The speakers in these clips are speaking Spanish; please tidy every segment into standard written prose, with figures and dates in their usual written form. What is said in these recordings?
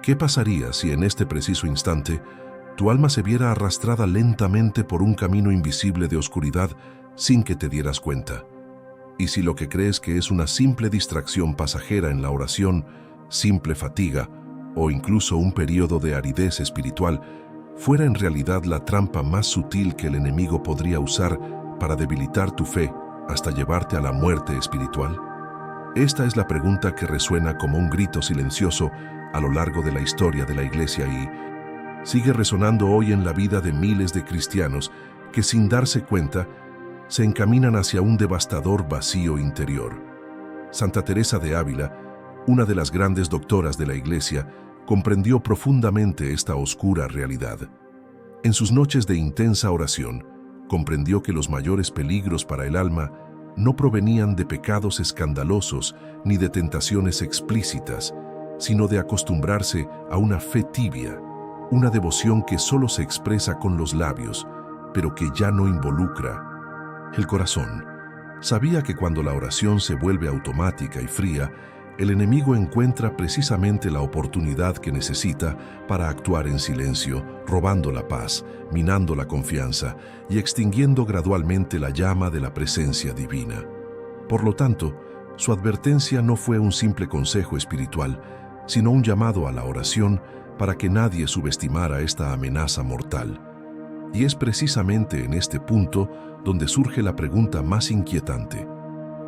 ¿Qué pasaría si en este preciso instante tu alma se viera arrastrada lentamente por un camino invisible de oscuridad sin que te dieras cuenta? Y si lo que crees que es una simple distracción pasajera en la oración, simple fatiga o incluso un periodo de aridez espiritual, fuera en realidad la trampa más sutil que el enemigo podría usar para debilitar tu fe hasta llevarte a la muerte espiritual? Esta es la pregunta que resuena como un grito silencioso a lo largo de la historia de la Iglesia y sigue resonando hoy en la vida de miles de cristianos que, sin darse cuenta, se encaminan hacia un devastador vacío interior. Santa Teresa de Ávila, una de las grandes doctoras de la Iglesia, comprendió profundamente esta oscura realidad. En sus noches de intensa oración, comprendió que los mayores peligros para el alma no provenían de pecados escandalosos ni de tentaciones explícitas, sino de acostumbrarse a una fe tibia, una devoción que solo se expresa con los labios, pero que ya no involucra el corazón. Sabía que cuando la oración se vuelve automática y fría, el enemigo encuentra precisamente la oportunidad que necesita para actuar en silencio, robando la paz, minando la confianza y extinguiendo gradualmente la llama de la presencia divina. Por lo tanto, su advertencia no fue un simple consejo espiritual, sino un llamado a la oración para que nadie subestimara esta amenaza mortal. Y es precisamente en este punto donde surge la pregunta más inquietante: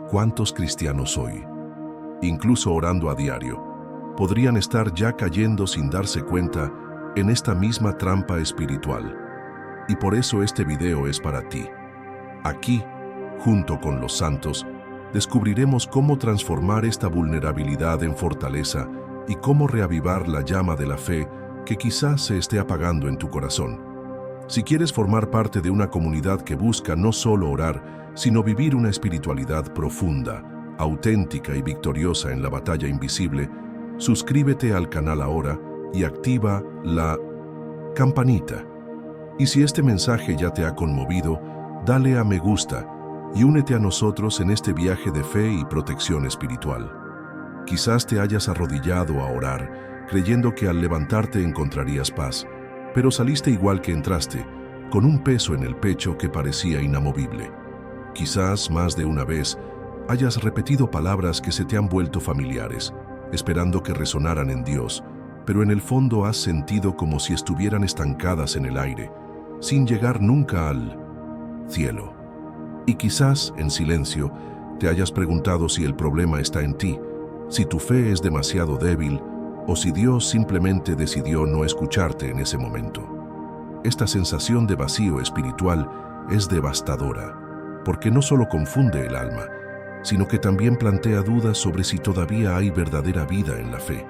¿cuántos cristianos hoy, incluso orando a diario, podrían estar ya cayendo sin darse cuenta en esta misma trampa espiritual? Y por eso este video es para ti. Aquí, junto con los santos, descubriremos cómo transformar esta vulnerabilidad en fortaleza y cómo reavivar la llama de la fe que quizás se esté apagando en tu corazón. Si quieres formar parte de una comunidad que busca no solo orar, sino vivir una espiritualidad profunda, auténtica y victoriosa en la batalla invisible, suscríbete al canal ahora y activa la campanita. Y si este mensaje ya te ha conmovido, dale a me gusta y únete a nosotros en este viaje de fe y protección espiritual. Quizás te hayas arrodillado a orar, creyendo que al levantarte encontrarías paz, pero saliste igual que entraste, con un peso en el pecho que parecía inamovible. Quizás más de una vez hayas repetido palabras que se te han vuelto familiares, esperando que resonaran en Dios, pero en el fondo has sentido como si estuvieran estancadas en el aire, sin llegar nunca al cielo. Y quizás, en silencio, te hayas preguntado si el problema está en ti, si tu fe es demasiado débil, o si Dios simplemente decidió no escucharte en ese momento. Esta sensación de vacío espiritual es devastadora, porque no solo confunde el alma, sino que también plantea dudas sobre si todavía hay verdadera vida en la fe.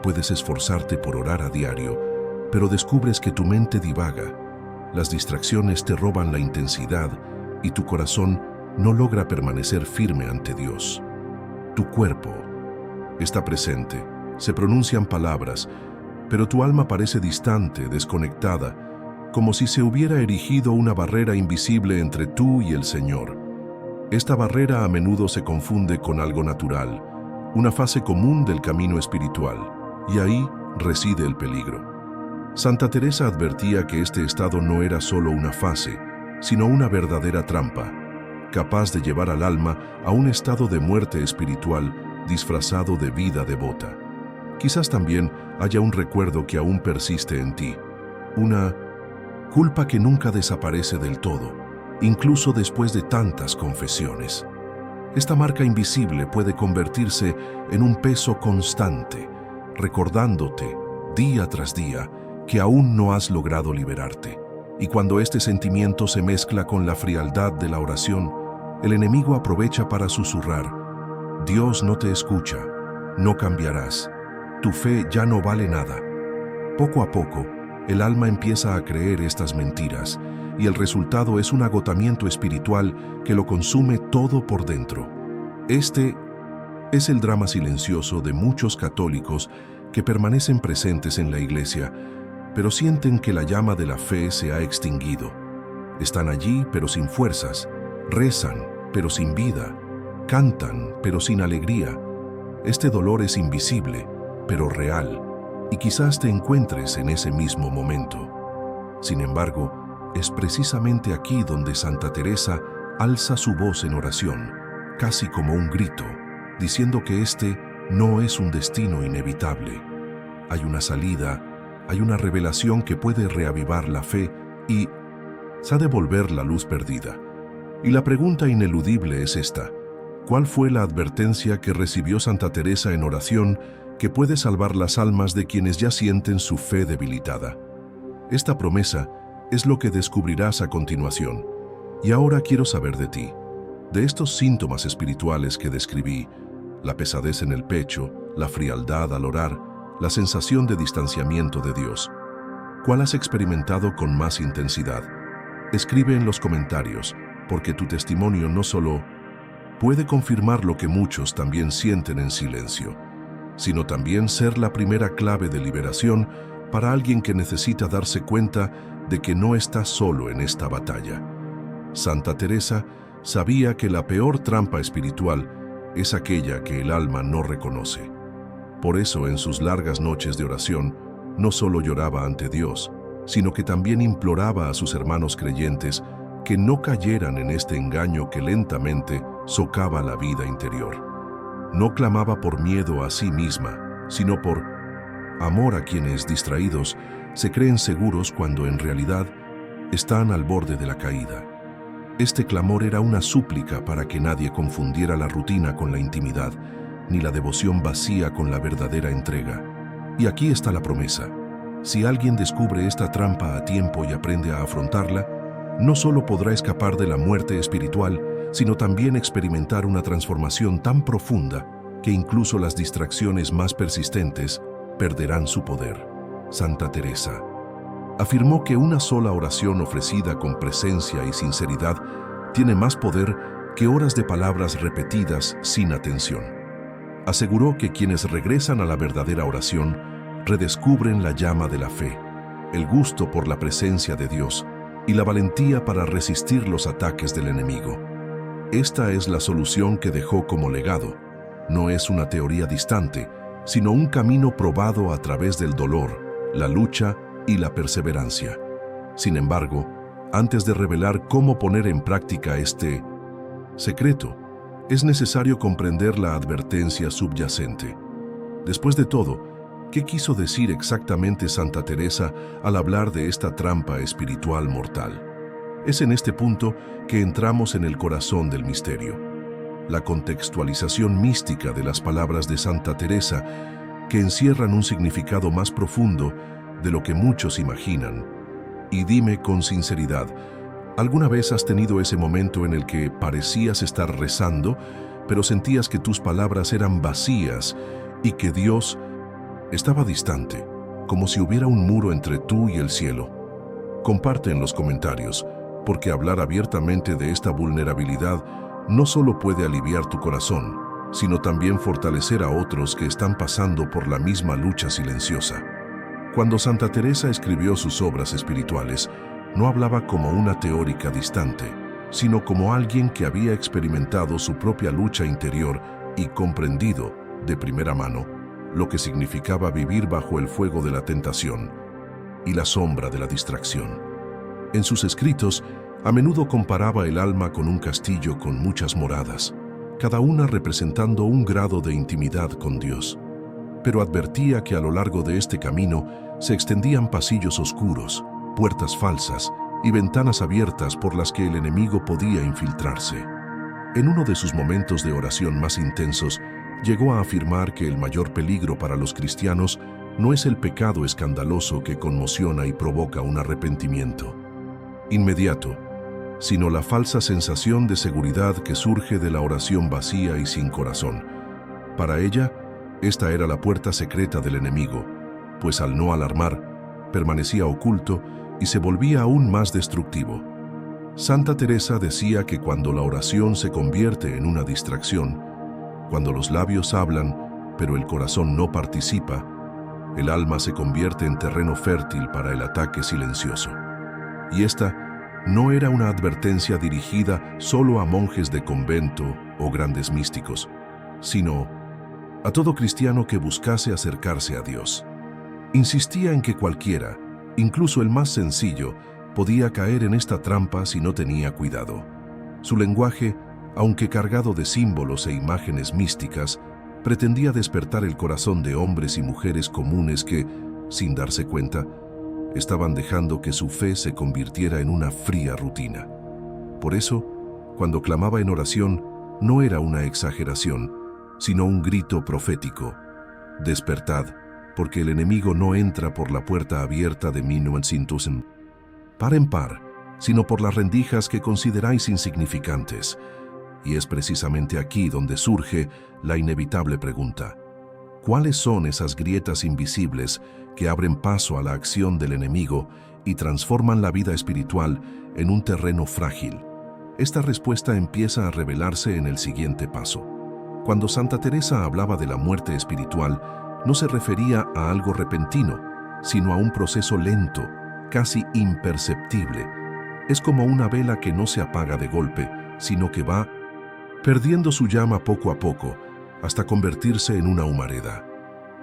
Puedes esforzarte por orar a diario, pero descubres que tu mente divaga, las distracciones te roban la intensidad y tu corazón no logra permanecer firme ante Dios. Tu cuerpo está presente, se pronuncian palabras, pero tu alma parece distante, desconectada, como si se hubiera erigido una barrera invisible entre tú y el Señor. Esta barrera a menudo se confunde con algo natural, una fase común del camino espiritual, y ahí reside el peligro. Santa Teresa advertía que este estado no era solo una fase, sino una verdadera trampa, capaz de llevar al alma a un estado de muerte espiritual disfrazado de vida devota. Quizás también haya un recuerdo que aún persiste en ti, una culpa que nunca desaparece del todo, incluso después de tantas confesiones. Esta marca invisible puede convertirse en un peso constante, recordándote día tras día que aún no has logrado liberarte. Y cuando este sentimiento se mezcla con la frialdad de la oración, el enemigo aprovecha para susurrar: Dios no te escucha, no cambiarás, tu fe ya no vale nada. Poco a poco, el alma empieza a creer estas mentiras y el resultado es un agotamiento espiritual que lo consume todo por dentro. Este es el drama silencioso de muchos católicos que permanecen presentes en la iglesia, pero sienten que la llama de la fe se ha extinguido. Están allí, pero sin fuerzas, rezan, pero sin vida, cantan, pero sin alegría. Este dolor es invisible, pero real. y quizás te encuentres en ese mismo momento. Sin embargo, es precisamente aquí donde Santa Teresa alza su voz en oración, casi como un grito, diciendo que este no es un destino inevitable. Hay una salida, hay una revelación que puede reavivar la fe y ha de devolver la luz perdida. Y la pregunta ineludible es esta: ¿cuál fue la advertencia que recibió Santa Teresa en oración que puede salvar las almas de quienes ya sienten su fe debilitada? Esta promesa es lo que descubrirás a continuación. Y ahora quiero saber de ti, de estos síntomas espirituales que describí: la pesadez en el pecho, la frialdad al orar, la sensación de distanciamiento de Dios. ¿Cuál has experimentado con más intensidad? Escribe en los comentarios, porque tu testimonio no solo puede confirmar lo que muchos también sienten en silencio, sino también ser la primera clave de liberación para alguien que necesita darse cuenta de que no está solo en esta batalla. Santa Teresa sabía que la peor trampa espiritual es aquella que el alma no reconoce. Por eso, en sus largas noches de oración, no solo lloraba ante Dios, sino que también imploraba a sus hermanos creyentes que no cayeran en este engaño que lentamente socava la vida interior. No clamaba por miedo a sí misma, sino por amor a quienes, distraídos, se creen seguros cuando en realidad están al borde de la caída. Este clamor era una súplica para que nadie confundiera la rutina con la intimidad, ni la devoción vacía con la verdadera entrega. Y aquí está la promesa: si alguien descubre esta trampa a tiempo y aprende a afrontarla, no solo podrá escapar de la muerte espiritual, sino también experimentar una transformación tan profunda que incluso las distracciones más persistentes perderán su poder. Santa Teresa afirmó que una sola oración ofrecida con presencia y sinceridad tiene más poder que horas de palabras repetidas sin atención. Aseguró que quienes regresan a la verdadera oración redescubren la llama de la fe, el gusto por la presencia de Dios y la valentía para resistir los ataques del enemigo. Esta es la solución que dejó como legado. No es una teoría distante, sino un camino probado a través del dolor, la lucha y la perseverancia. Sin embargo, antes de revelar cómo poner en práctica este secreto, es necesario comprender la advertencia subyacente. Después de todo, ¿qué quiso decir exactamente Santa Teresa al hablar de esta trampa espiritual mortal? Es en este punto que entramos en el corazón del misterio, la contextualización mística de las palabras de Santa Teresa, que encierran un significado más profundo de lo que muchos imaginan. Y dime con sinceridad, ¿alguna vez has tenido ese momento en el que parecías estar rezando, pero sentías que tus palabras eran vacías y que Dios estaba distante, como si hubiera un muro entre tú y el cielo? Comparte en los comentarios, porque hablar abiertamente de esta vulnerabilidad no solo puede aliviar tu corazón, sino también fortalecer a otros que están pasando por la misma lucha silenciosa. Cuando Santa Teresa escribió sus obras espirituales, no hablaba como una teórica distante, sino como alguien que había experimentado su propia lucha interior y comprendido, de primera mano, lo que significaba vivir bajo el fuego de la tentación y la sombra de la distracción. En sus escritos, a menudo comparaba el alma con un castillo con muchas moradas, cada una representando un grado de intimidad con Dios. Pero advertía que a lo largo de este camino se extendían pasillos oscuros, puertas falsas y ventanas abiertas por las que el enemigo podía infiltrarse. En uno de sus momentos de oración más intensos, llegó a afirmar que el mayor peligro para los cristianos no es el pecado escandaloso que conmociona y provoca un arrepentimiento inmediato, sino la falsa sensación de seguridad que surge de la oración vacía y sin corazón. Para ella, esta era la puerta secreta del enemigo, pues al no alarmar, permanecía oculto y se volvía aún más destructivo. Santa Teresa decía que cuando la oración se convierte en una distracción, cuando los labios hablan, pero el corazón no participa, el alma se convierte en terreno fértil para el ataque silencioso. Y esta no era una advertencia dirigida solo a monjes de convento o grandes místicos, sino a todo cristiano que buscase acercarse a Dios. Insistía en que cualquiera, incluso el más sencillo, podía caer en esta trampa si no tenía cuidado. Su lenguaje, aunque cargado de símbolos e imágenes místicas, pretendía despertar el corazón de hombres y mujeres comunes que, sin darse cuenta, estaban dejando que su fe se convirtiera en una fría rutina. Por eso, cuando clamaba en oración, no era una exageración, sino un grito profético: despertad, porque el enemigo no entra por la puerta abierta de 1900 par en par, sino por las rendijas que consideráis insignificantes. Y es precisamente aquí donde surge la inevitable pregunta: ¿cuáles son esas grietas invisibles que abren paso a la acción del enemigo y transforman la vida espiritual en un terreno frágil? Esta respuesta empieza a revelarse en el siguiente paso. Cuando Santa Teresa hablaba de la muerte espiritual, no se refería a algo repentino, sino a un proceso lento, casi imperceptible. Es como una vela que no se apaga de golpe, sino que va perdiendo su llama poco a poco, hasta convertirse en una humareda.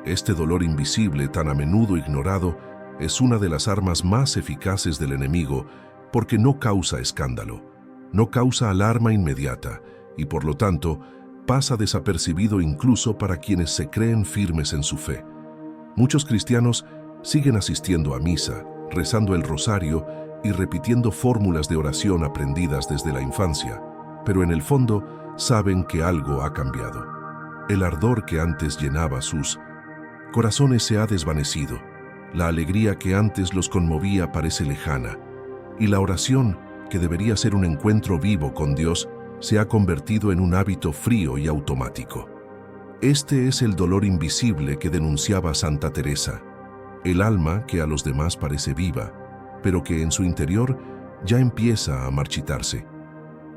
Este dolor invisible, tan a menudo ignorado, es una de las armas más eficaces del enemigo, porque no causa escándalo, no causa alarma inmediata, y por lo tanto, pasa desapercibido incluso para quienes se creen firmes en su fe. Muchos cristianos siguen asistiendo a misa, rezando el rosario y repitiendo fórmulas de oración aprendidas desde la infancia, pero en el fondo saben que algo ha cambiado. El ardor que antes llenaba sus corazones se ha desvanecido, la alegría que antes los conmovía parece lejana, y la oración, que debería ser un encuentro vivo con Dios, se ha convertido en un hábito frío y automático. Este es el dolor invisible que denunciaba Santa Teresa, el alma que a los demás parece viva, pero que en su interior ya empieza a marchitarse.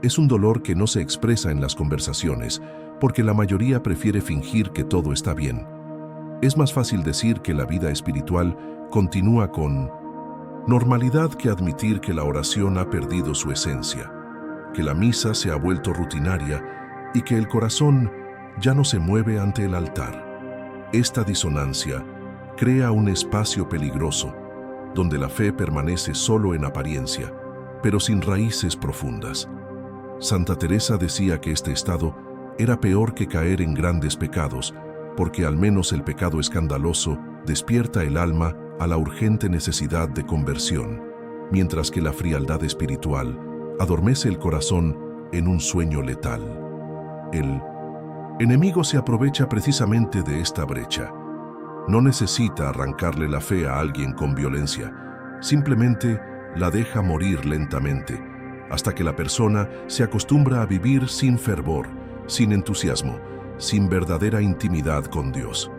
Es un dolor que no se expresa en las conversaciones, porque la mayoría prefiere fingir que todo está bien. Es más fácil decir que la vida espiritual continúa con normalidad que admitir que la oración ha perdido su esencia, que la misa se ha vuelto rutinaria y que el corazón ya no se mueve ante el altar. Esta disonancia crea un espacio peligroso, donde la fe permanece solo en apariencia, pero sin raíces profundas. Santa Teresa decía que este estado era peor que caer en grandes pecados, porque al menos el pecado escandaloso despierta el alma a la urgente necesidad de conversión, mientras que la frialdad espiritual adormece el corazón en un sueño letal. El enemigo se aprovecha precisamente de esta brecha. No necesita arrancarle la fe a alguien con violencia, simplemente la deja morir lentamente, hasta que la persona se acostumbra a vivir sin fervor, sin entusiasmo, sin verdadera intimidad con Dios.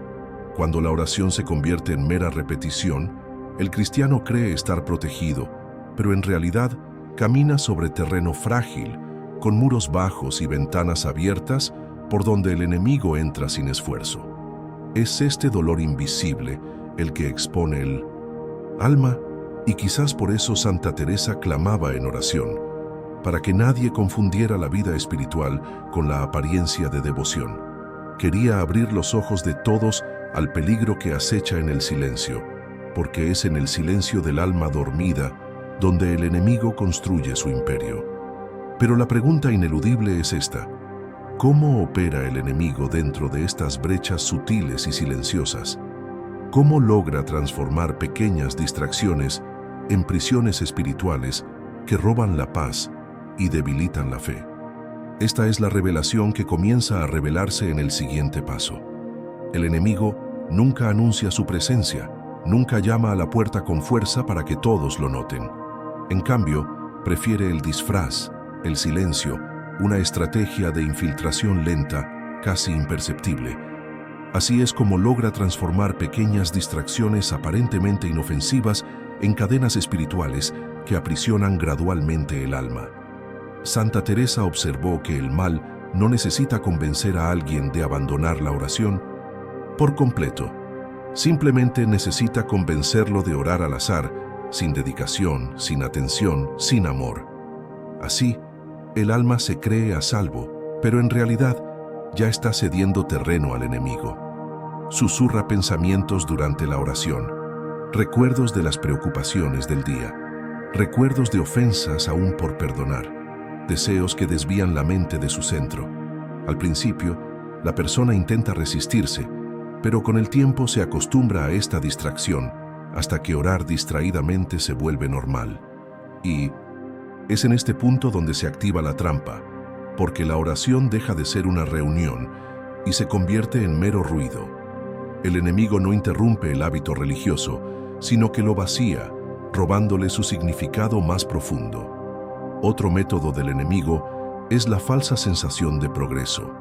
Cuando la oración se convierte en mera repetición, el cristiano cree estar protegido, pero en realidad camina sobre terreno frágil, con muros bajos y ventanas abiertas por donde el enemigo entra sin esfuerzo. Es este dolor invisible el que expone el alma, y quizás por eso Santa Teresa clamaba en oración, para que nadie confundiera la vida espiritual con la apariencia de devoción. Quería abrir los ojos de todos al peligro que acecha en el silencio, porque es en el silencio del alma dormida donde el enemigo construye su imperio. Pero la pregunta ineludible es esta: ¿cómo opera el enemigo dentro de estas brechas sutiles y silenciosas? ¿Cómo logra transformar pequeñas distracciones en prisiones espirituales que roban la paz y debilitan la fe? Esta es la revelación que comienza a revelarse en el siguiente paso. El enemigo nunca anuncia su presencia, nunca llama a la puerta con fuerza para que todos lo noten. En cambio, prefiere el disfraz, el silencio, una estrategia de infiltración lenta, casi imperceptible. Así es como logra transformar pequeñas distracciones aparentemente inofensivas en cadenas espirituales que aprisionan gradualmente el alma. Santa Teresa observó que el mal no necesita convencer a alguien de abandonar la oración por completo. Simplemente necesita convencerlo de orar al azar, sin dedicación, sin atención, sin amor. Así, el alma se cree a salvo, pero en realidad ya está cediendo terreno al enemigo. Susurra pensamientos durante la oración, recuerdos de las preocupaciones del día, recuerdos de ofensas aún por perdonar, deseos que desvían la mente de su centro. Al principio, la persona intenta resistirse, pero con el tiempo se acostumbra a esta distracción hasta que orar distraídamente se vuelve normal. Y es en este punto donde se activa la trampa, porque la oración deja de ser una reunión y se convierte en mero ruido. El enemigo no interrumpe el hábito religioso, sino que lo vacía, robándole su significado más profundo. Otro método del enemigo es la falsa sensación de progreso.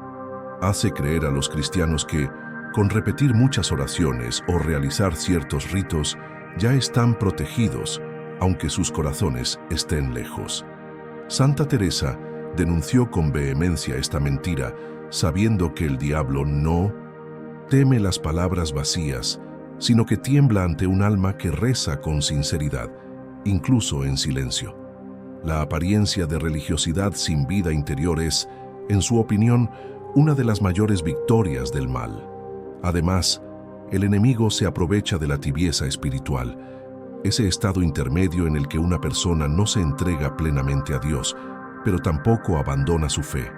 Hace creer a los cristianos que, con repetir muchas oraciones o realizar ciertos ritos, ya están protegidos, aunque sus corazones estén lejos. Santa Teresa denunció con vehemencia esta mentira, sabiendo que el diablo no teme las palabras vacías, sino que tiembla ante un alma que reza con sinceridad, incluso en silencio. La apariencia de religiosidad sin vida interior es, en su opinión, una de las mayores victorias del mal. Además, el enemigo se aprovecha de la tibieza espiritual, ese estado intermedio en el que una persona no se entrega plenamente a Dios, pero tampoco abandona su fe.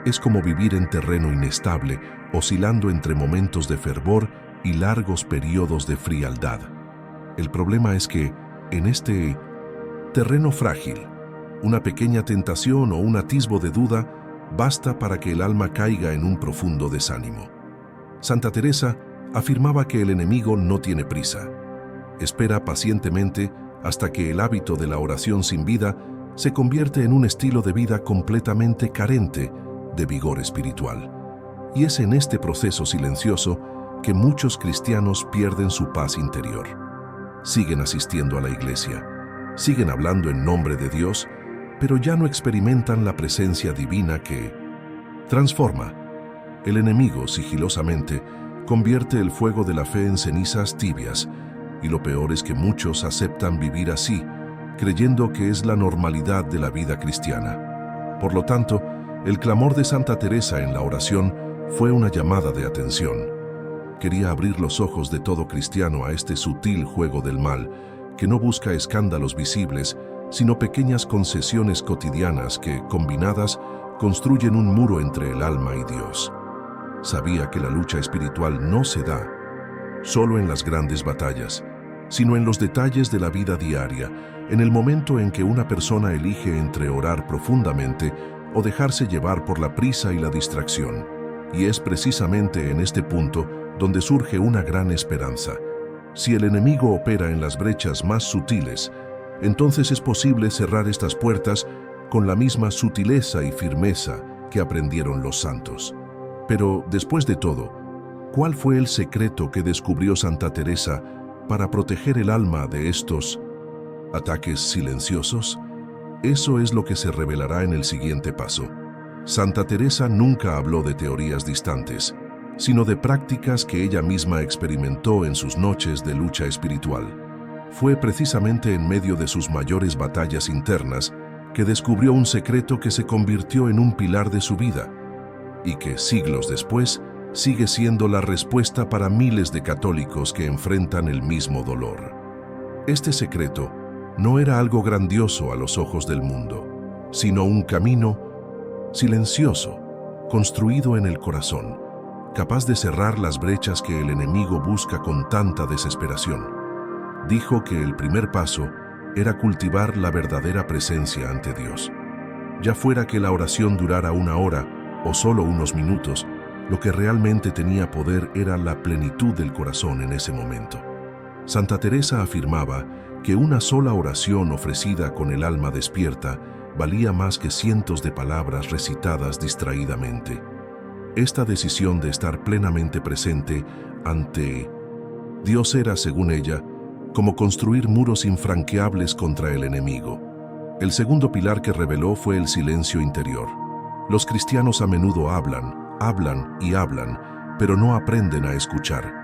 Es como vivir en terreno inestable, oscilando entre momentos de fervor y largos periodos de frialdad. El problema es que, en este terreno frágil, una pequeña tentación o un atisbo de duda basta para que el alma caiga en un profundo desánimo. Santa Teresa afirmaba que el enemigo no tiene prisa. Espera pacientemente hasta que el hábito de la oración sin vida se convierte en un estilo de vida completamente carente de vigor espiritual. Y es en este proceso silencioso que muchos cristianos pierden su paz interior. Siguen asistiendo a la iglesia, siguen hablando en nombre de Dios, pero ya no experimentan la presencia divina que transforma. El enemigo, sigilosamente, convierte el fuego de la fe en cenizas tibias, y lo peor es que muchos aceptan vivir así, creyendo que es la normalidad de la vida cristiana. Por lo tanto, el clamor de Santa Teresa en la oración fue una llamada de atención. Quería abrir los ojos de todo cristiano a este sutil juego del mal, que no busca escándalos visibles, sino pequeñas concesiones cotidianas que, combinadas, construyen un muro entre el alma y Dios. Sabía que la lucha espiritual no se da solo en las grandes batallas, sino en los detalles de la vida diaria, en el momento en que una persona elige entre orar profundamente o dejarse llevar por la prisa y la distracción. Y es precisamente en este punto donde surge una gran esperanza. Si el enemigo opera en las brechas más sutiles, entonces es posible cerrar estas puertas con la misma sutileza y firmeza que aprendieron los santos. Pero, después de todo, ¿cuál fue el secreto que descubrió Santa Teresa para proteger el alma de estos ataques silenciosos? Eso es lo que se revelará en el siguiente paso. Santa Teresa nunca habló de teorías distantes, sino de prácticas que ella misma experimentó en sus noches de lucha espiritual. Fue precisamente en medio de sus mayores batallas internas que descubrió un secreto que se convirtió en un pilar de su vida y que, siglos después, sigue siendo la respuesta para miles de católicos que enfrentan el mismo dolor. Este secreto no era algo grandioso a los ojos del mundo, sino un camino silencioso, construido en el corazón, capaz de cerrar las brechas que el enemigo busca con tanta desesperación. Dijo que el primer paso era cultivar la verdadera presencia ante Dios. Ya fuera que la oración durara una hora o solo unos minutos, lo que realmente tenía poder era la plenitud del corazón en ese momento. Santa Teresa afirmaba que una sola oración ofrecida con el alma despierta valía más que cientos de palabras recitadas distraídamente. Esta decisión de estar plenamente presente ante Dios era, según ella, como construir muros infranqueables contra el enemigo. El segundo pilar que reveló fue el silencio interior. Los cristianos a menudo hablan y hablan, pero no aprenden a escuchar.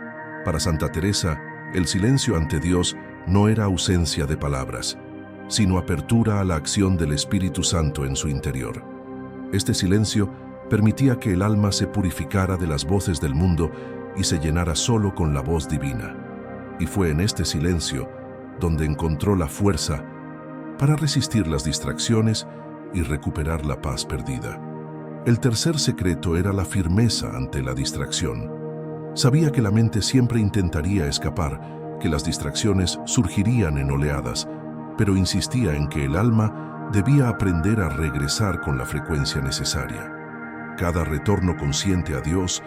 Para Santa Teresa, el silencio ante Dios no era ausencia de palabras, sino apertura a la acción del Espíritu Santo en su interior. Este silencio permitía que el alma se purificara de las voces del mundo y se llenara solo con la voz divina. y fue en este silencio donde encontró la fuerza para resistir las distracciones y recuperar la paz perdida. El tercer secreto era la firmeza ante la distracción. Sabía que la mente siempre intentaría escapar, que las distracciones surgirían en oleadas, pero insistía en que el alma debía aprender a regresar con la frecuencia necesaria. Cada retorno consciente a Dios,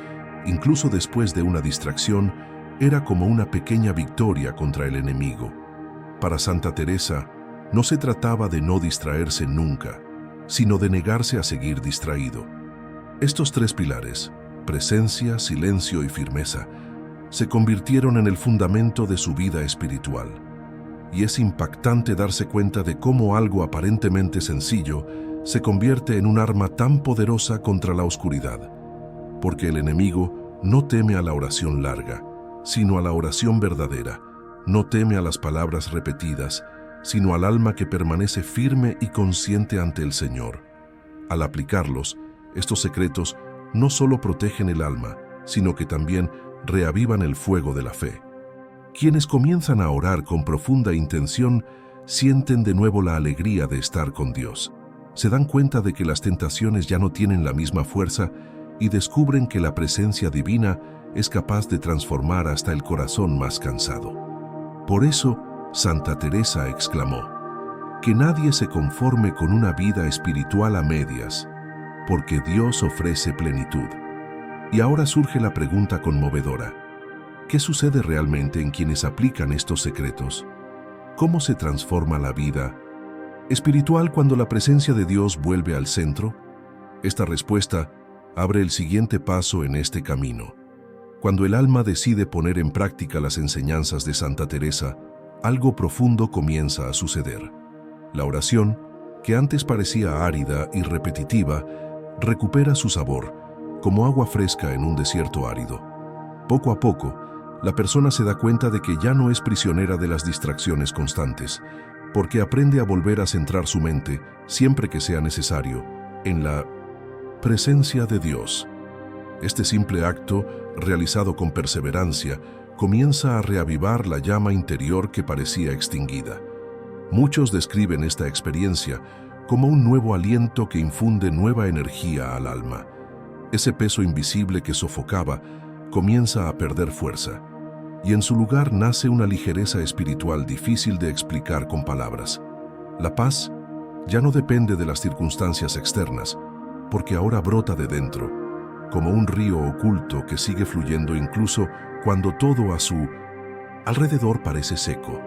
incluso después de una distracción, era como una pequeña victoria contra el enemigo. Para Santa Teresa, no se trataba de no distraerse nunca, sino de negarse a seguir distraído. Estos tres pilares, presencia, silencio y firmeza, se convirtieron en el fundamento de su vida espiritual. Y es impactante darse cuenta de cómo algo aparentemente sencillo se convierte en un arma tan poderosa contra la oscuridad. Porque el enemigo no teme a la oración larga, sino a la oración verdadera. No teme a las palabras repetidas, sino al alma que permanece firme y consciente ante el Señor. Al aplicarlos, estos secretos no solo protegen el alma, sino que también reavivan el fuego de la fe. Quienes comienzan a orar con profunda intención sienten de nuevo la alegría de estar con Dios. Se dan cuenta de que las tentaciones ya no tienen la misma fuerza y descubren que la presencia divina es capaz de transformar hasta el corazón más cansado. Por eso, Santa Teresa exclamó: que nadie se conforme con una vida espiritual a medias, porque Dios ofrece plenitud. Y ahora surge la pregunta conmovedora: ¿qué sucede realmente en quienes aplican estos secretos? ¿Cómo se transforma la vida espiritual cuando la presencia de Dios vuelve al centro? Esta respuesta abre el siguiente paso en este camino. Cuando el alma decide poner en práctica las enseñanzas de Santa Teresa, algo profundo comienza a suceder. La oración, que antes parecía árida y repetitiva, recupera su sabor, como agua fresca en un desierto árido. Poco a poco, la persona se da cuenta de que ya no es prisionera de las distracciones constantes, porque aprende a volver a centrar su mente, siempre que sea necesario, en la presencia de Dios. Este simple acto, realizado con perseverancia, comienza a reavivar la llama interior que parecía extinguida. Muchos describen esta experiencia como un nuevo aliento que infunde nueva energía al alma. Ese peso invisible que sofocaba comienza a perder fuerza, y en su lugar nace una ligereza espiritual difícil de explicar con palabras. La paz ya no depende de las circunstancias externas, porque ahora brota de dentro, como un río oculto que sigue fluyendo incluso cuando todo a su alrededor parece seco.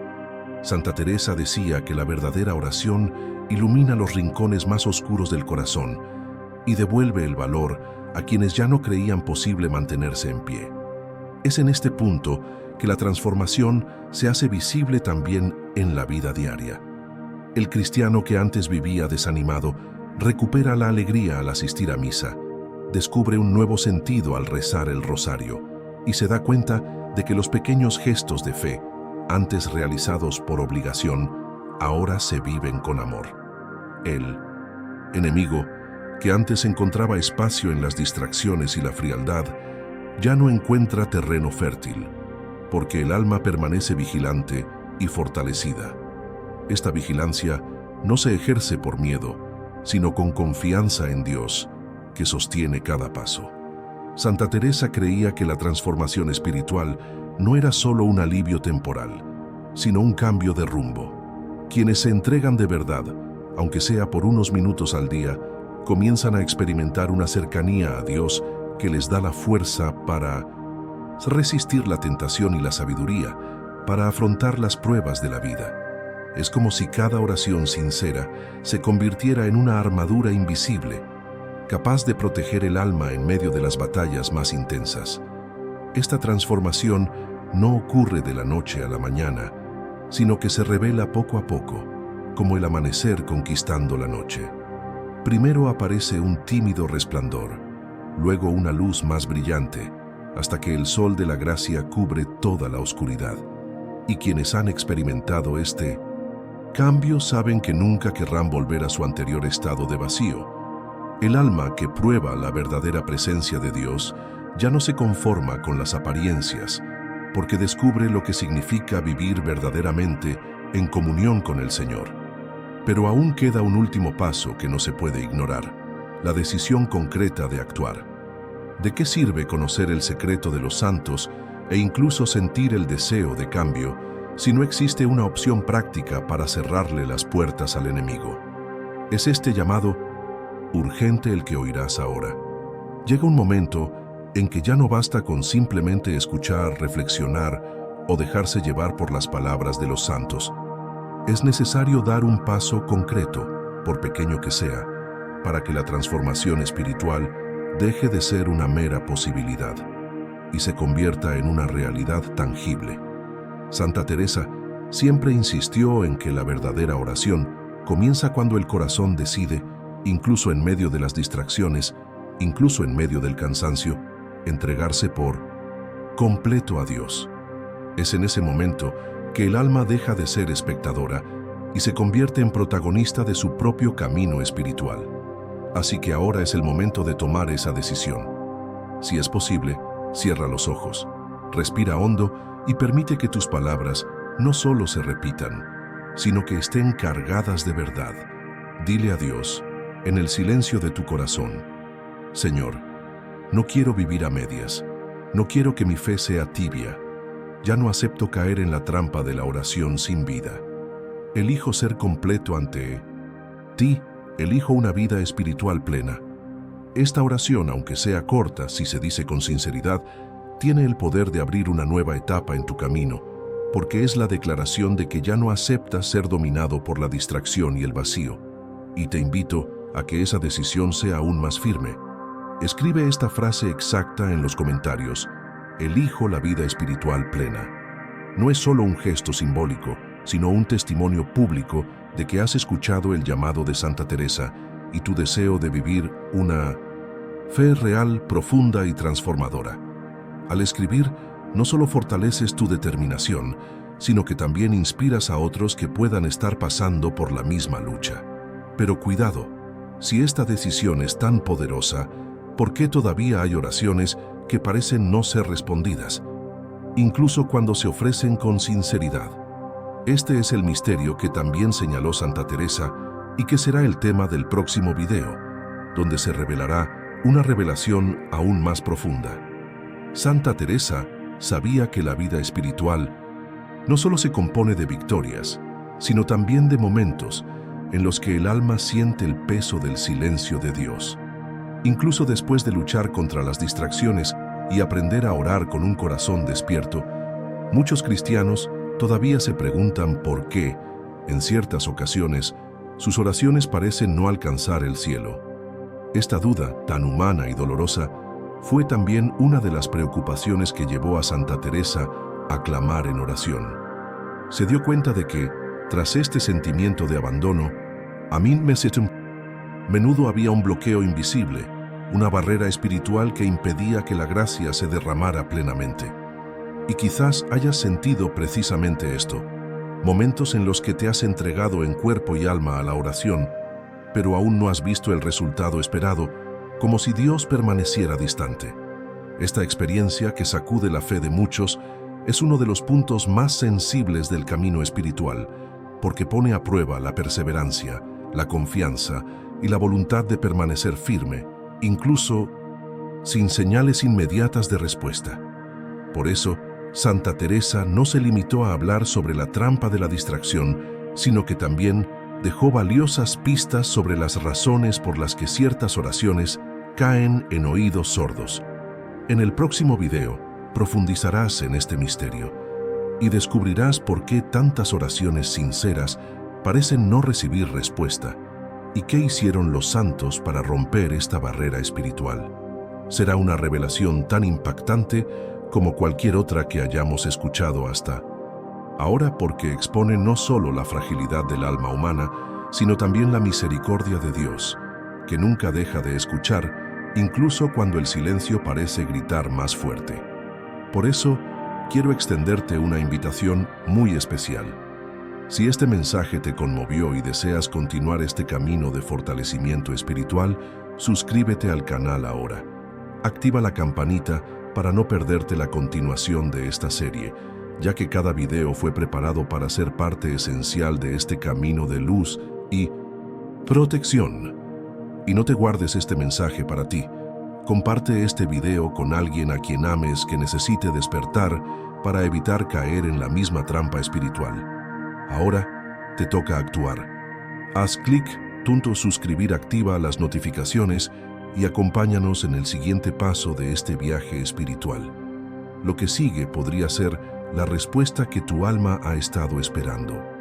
Santa Teresa decía que la verdadera oración ilumina los rincones más oscuros del corazón y devuelve el valor a quienes ya no creían posible mantenerse en pie. Es en este punto que la transformación se hace visible también en la vida diaria. El cristiano que antes vivía desanimado recupera la alegría al asistir a misa, descubre un nuevo sentido al rezar el rosario y se da cuenta de que los pequeños gestos de fe, antes realizados por obligación, ahora se viven con amor. El enemigo, que antes encontraba espacio en las distracciones y la frialdad, ya no encuentra terreno fértil, porque el alma permanece vigilante y fortalecida. Esta vigilancia no se ejerce por miedo, sino con confianza en Dios, que sostiene cada paso. Santa Teresa creía que la transformación espiritual no era solo un alivio temporal, sino un cambio de rumbo. Quienes se entregan de verdad, aunque sea por unos minutos al día, comienzan a experimentar una cercanía a Dios que les da la fuerza para resistir la tentación y la sabiduría, para afrontar las pruebas de la vida. Es como si cada oración sincera se convirtiera en una armadura invisible, capaz de proteger el alma en medio de las batallas más intensas. Esta transformación no ocurre de la noche a la mañana, sino que se revela poco a poco, como el amanecer conquistando la noche. Primero aparece un tímido resplandor, luego una luz más brillante, hasta que el sol de la gracia cubre toda la oscuridad. Y quienes han experimentado este cambio saben que nunca querrán volver a su anterior estado de vacío. El alma que prueba la verdadera presencia de Dios ya no se conforma con las apariencias, porque descubre lo que significa vivir verdaderamente en comunión con el Señor. Pero aún queda un último paso que no se puede ignorar: la decisión concreta de actuar. ¿De qué sirve conocer el secreto de los santos e incluso sentir el deseo de cambio si no existe una opción práctica para cerrarle las puertas al enemigo? Es este llamado urgente el que oirás ahora. Llega un momento en que ya no basta con simplemente escuchar, reflexionar o dejarse llevar por las palabras de los santos. Es necesario dar un paso concreto, por pequeño que sea, para que la transformación espiritual deje de ser una mera posibilidad y se convierta en una realidad tangible. Santa Teresa siempre insistió en que la verdadera oración comienza cuando el corazón decide, incluso en medio de las distracciones, incluso en medio del cansancio, entregarse por completo a Dios. Es en ese momento que el alma deja de ser espectadora y se convierte en protagonista de su propio camino espiritual. Así que ahora es el momento de tomar esa decisión. Si es posible, cierra los ojos, respira hondo y permite que tus palabras no solo se repitan, sino que estén cargadas de verdad. Dile a Dios, en el silencio de tu corazón: Señor, no quiero vivir a medias, no quiero que mi fe sea tibia, ya no acepto caer en la trampa de la oración sin vida. Elijo ser completo ante ti, elijo una vida espiritual plena. Esta oración, aunque sea corta, si se dice con sinceridad, tiene el poder de abrir una nueva etapa en tu camino, porque es la declaración de que ya no aceptas ser dominado por la distracción y el vacío. Y te invito a que esa decisión sea aún más firme. Escribe esta frase exacta en los comentarios: elijo la vida espiritual plena. No es solo un gesto simbólico, sino un testimonio público de que has escuchado el llamado de Santa Teresa y tu deseo de vivir una fe real, profunda y transformadora. Al escribir, no solo fortaleces tu determinación, sino que también inspiras a otros que puedan estar pasando por la misma lucha. Pero cuidado, si esta decisión es tan poderosa, ¿por qué todavía hay oraciones que parecen no ser respondidas, incluso cuando se ofrecen con sinceridad? Este es el misterio que también señaló Santa Teresa y que será el tema del próximo video, donde se revelará una revelación aún más profunda. Santa Teresa sabía que la vida espiritual no solo se compone de victorias, sino también de momentos en los que el alma siente el peso del silencio de Dios. Incluso después de luchar contra las distracciones y aprender a orar con un corazón despierto, muchos cristianos todavía se preguntan por qué, en ciertas ocasiones, sus oraciones parecen no alcanzar el cielo. Esta duda, tan humana y dolorosa, fue también una de las preocupaciones que llevó a Santa Teresa a clamar en oración. Se dio cuenta de que, tras este sentimiento de abandono, menudo había un bloqueo invisible, una barrera espiritual que impedía que la gracia se derramara plenamente. Y quizás hayas sentido precisamente esto, momentos en los que te has entregado en cuerpo y alma a la oración, pero aún no has visto el resultado esperado, como si Dios permaneciera distante. Esta experiencia, que sacude la fe de muchos, es uno de los puntos más sensibles del camino espiritual, porque pone a prueba la perseverancia, la confianza y la voluntad de permanecer firme, incluso sin señales inmediatas de respuesta. Por eso, Santa Teresa no se limitó a hablar sobre la trampa de la distracción, sino que también dejó valiosas pistas sobre las razones por las que ciertas oraciones caen en oídos sordos. En el próximo video profundizarás en este misterio y descubrirás por qué tantas oraciones sinceras parecen no recibir respuesta y qué hicieron los santos para romper esta barrera espiritual. Será una revelación tan impactante como cualquier otra que hayamos escuchado hasta ahora, porque expone no solo la fragilidad del alma humana, sino también la misericordia de Dios, que nunca deja de escuchar, incluso cuando el silencio parece gritar más fuerte. Por eso, quiero extenderte una invitación muy especial. Si este mensaje te conmovió y deseas continuar este camino de fortalecimiento espiritual, suscríbete al canal ahora. Activa la campanita para no perderte la continuación de esta serie, ya que cada video fue preparado para ser parte esencial de este camino de luz y protección. Y no te guardes este mensaje para ti. Comparte este video con alguien a quien ames que necesite despertar para evitar caer en la misma trampa espiritual. Ahora te toca actuar. Haz clic, suscribir, activa las notificaciones y acompáñanos en el siguiente paso de este viaje espiritual. Lo que sigue podría ser la respuesta que tu alma ha estado esperando.